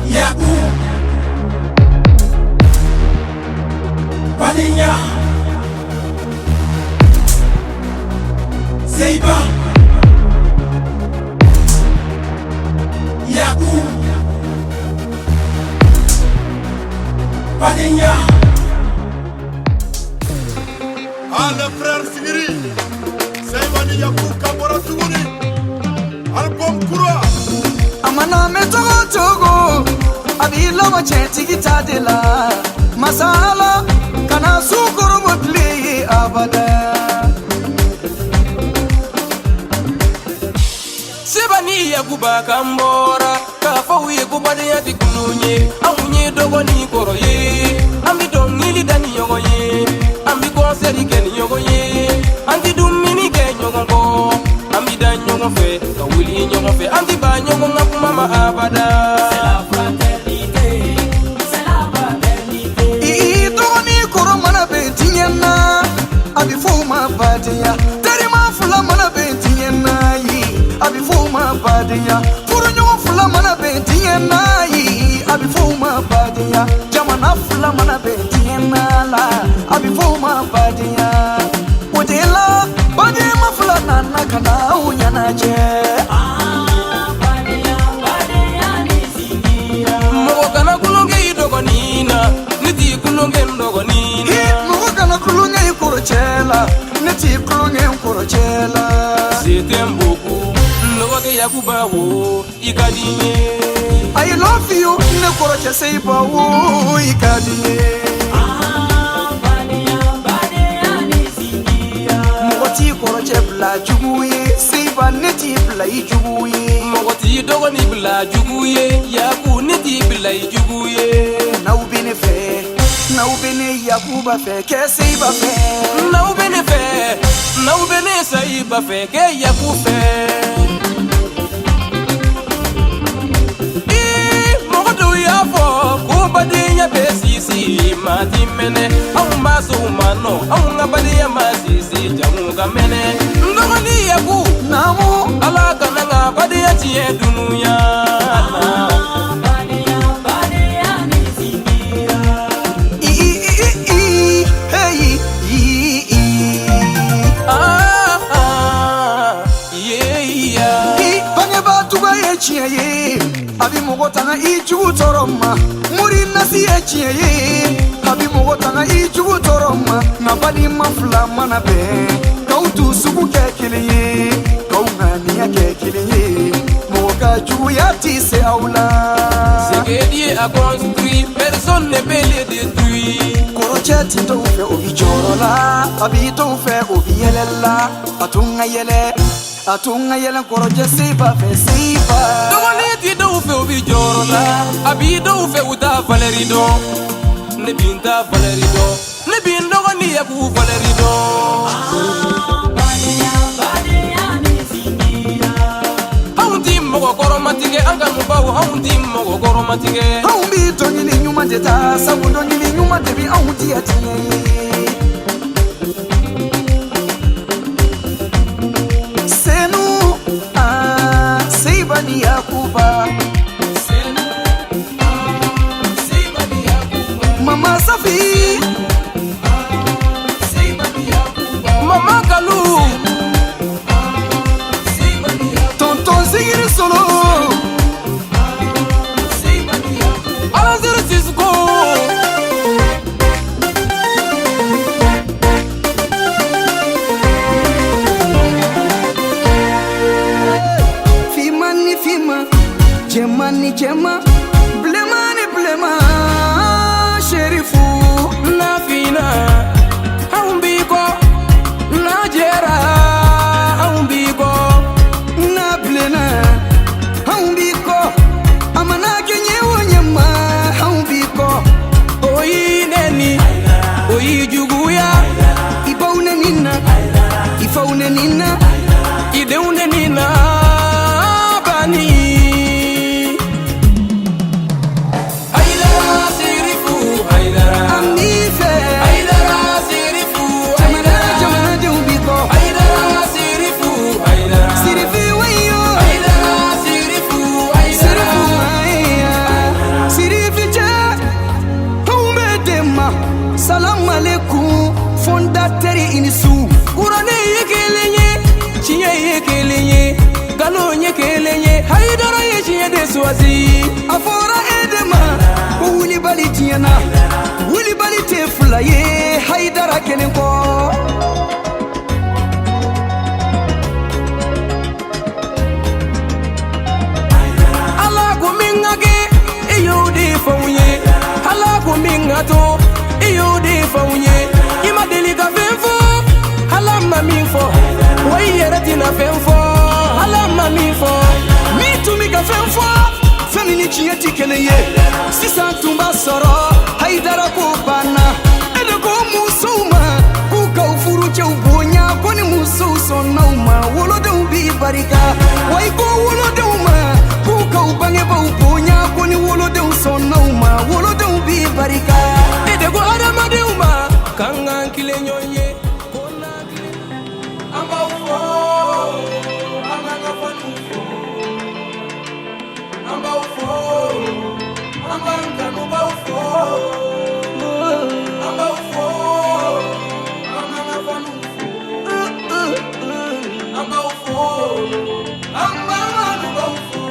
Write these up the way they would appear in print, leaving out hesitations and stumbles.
Yaku Baninya Zeiba Yaku Baninya. Ah, le frère Sigiri, Seymani Yaku Kabora Suguni, album Kura. Amana metogo togo, abila macheti gitadela, masala kana sukuru mutli abada. Sebani Yakuba Kambora, kafawu Yakuba de Yatikunye, amunye dogo ni koroye, ambi dongili dani yogoye, ambi konseri keni yogoye, anti dumini ken yogongo, ambi dan yogonfe, kawili yogonfe, anti ba yogonga kumama abada. C'est la fraternité, c'est la fraternité. Dogo ni koro mana betinyena, abi fuma badia, terima fula mana betinyena yi, abi fuma badia, furu nyogo fula mana betinyena yi, abi fuma badia, jamana fula mana betinyena la, abi fuma badia, udela badia ma fula nana kana unyana je. Mogo kana kulunge idogo nina, niti kulunge ndogo nina. Mogo kana kulunge ikorochela, niti kulunge ikorochela. C'était beaucoup, ndogo ke Yakuba wo, ikadinye. I love you, ne koroche seiba wo, ikadinye. Mogoti koroche bla juguye, seiba neti bla ijuguye. Mogoti dogo ni bla juguye, Yaku neti bla ijuguye. Na ubene fe, na ubene Yakuba fe, ke seiba fe. Na ubene saiba fe, ke Yaku fe. Mogoto yafo, kubadinya besisi, matimene. Au maso mano, au ngabadiya masisi, jamuga mene. Ndogo ni Yaku, Namu, alaka nanga badiya chiye dunuya. Abi mogotanga ijugu toroma, muri nasi echiye. Abi mogotanga ijugu toroma, nabali mafla manabe. Kautu suku kekiliye, kaungani ya kekiliye. Moga jugu ya tise aula. Ce que Dieu a construit, personne ne peut le détruire. Korocheti toufe ubijorola, abi toufe ubiyelela, atunga yele koroje siba fe siba. Dogoneti doufe ubijorola, abi doufe uta valerido. Ne binta valerido, ne bin dogoni Yaku valerido. Haunti mogo koromatige, anga mubau haunti mogo koromatige. Haumbi tonyili nyuma deta, sabu tonyili nyuma debi haunti atinye. Yakuba Mama Safi Mama Kalou Tonton Sigiri Solo Alazir Cisco Jemani jema, blemani blema, sherifu na fina, aumbiko, na jera, aumbiko, na blena, aumbiko, amana kenye wanyama, aumbiko, oyi neni, oyi juguya, ibaune nina, ifaune nina, ideune nina, bani. Amife, wasi afora edema ko wuli bali tiana wuli bali te fula ye haidara kelen ko ala ko mingage iyo de fawnye ala ko mingato iyo de fawnye ima delika fenfo ala mamifo way yeratina fenfo ala mamifo mi tumi ka fenfo femini chieti keleye sisa tumba soro haidara ko bana ede ko musuma ku ka ufuru che ubonya ko ni musu so nauma wolo de ubi barika way ko wolo de uma ku ka ubange ba ubonya ko ni wolo de so nauma wolo de ubi barika ede ko adama de uma kangan kile nyonye kona kile amba ufo amba ngafanu amba ufo amba nganu ba ufo amba ufo amba ngafanu amba ufo amba nganu ba ufo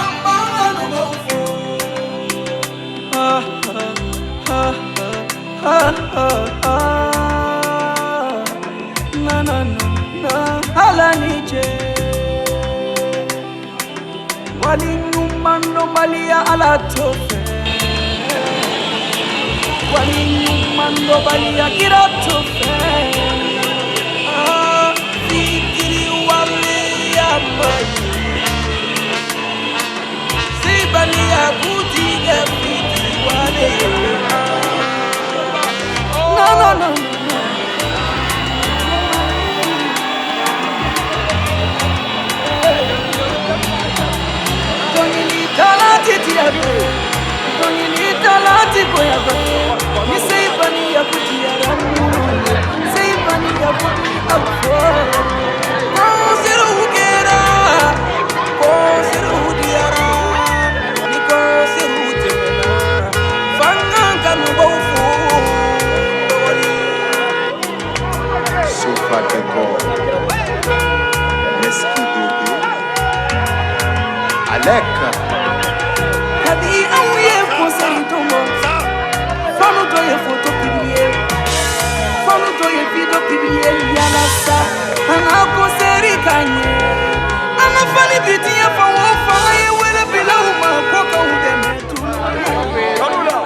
amba nganu ba ufo na na na hala nije wali nyumando balia ala tofe wali nyumando balia kira tofe fikiri wali ya mai si balia kutige fikiri wali no talati koya ba mi sei bani ya kutia ramu sei bani ya kutia afro konsiru ukera konsiru diara ni konsiru temena fanganga no bofu Sofa décor, l'esquive bébé, Alec. Kadi amuye conseil tomo Fanu to ye photo publier Fanu to ye video publier Yana sa Ana conseil kanye Ana fali biti ya fa wofa Ye wele bila uma Koka udeme tu Kanula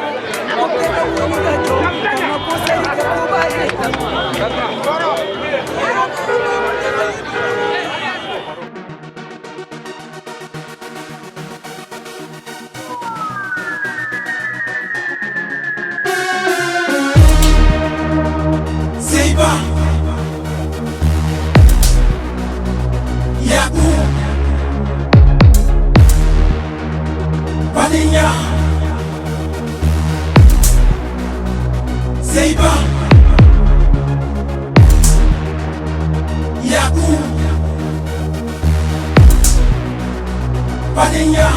Kopena unika jo Kama conseil kekuba ye Yaku Baninya Zeiba Yaku Baninya